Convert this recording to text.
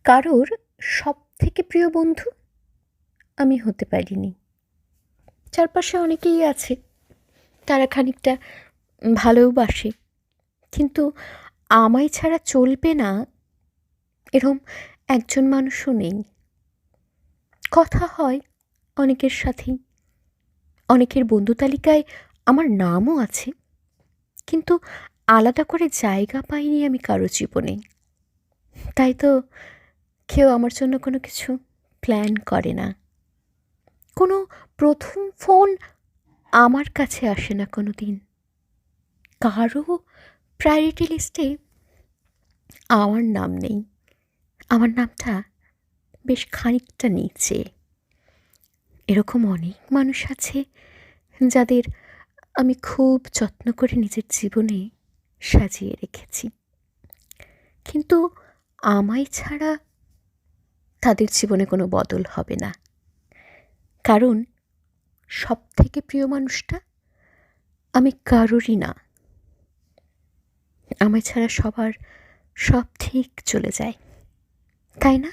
কারোর সবথেকে প্রিয় বন্ধু আমি হতে পারিনি। চারপাশে অনেকেই আছে, তারা খানিকটা ভালোবাসে, কিন্তু আমায় ছাড়া চলবে না এরম একজন মানুষও নেই। কথা হয় অনেকের সাথেই, অনেকের বন্ধু তালিকায় আমার নামও আছে, কিন্তু আলাদা করে জায়গা পাইনি আমি কারো জীবনে। তাই তো কেউ আমার জন্য কোনো কিছু প্ল্যান করে না, কোনো প্রথম ফোন আমার কাছে আসে না কোনো দিন, কারো প্রায়োরিটি লিস্টে আমার নাম নেই। আমার নামটা বেশ খানিকটা নিচে। এরকম অনেক মানুষ আছে যাদের আমি খুব যত্ন করে নিজের জীবনে সাজিয়ে রেখেছি, কিন্তু আমায় ছাড়া তাদের জীবনে কোনো বদল হবে না, কারণ সবথেকে প্রিয় মানুষটা আমি কারোরই না। আমায় ছাড়া সবার সব ঠিক চলে যায়, তাই না?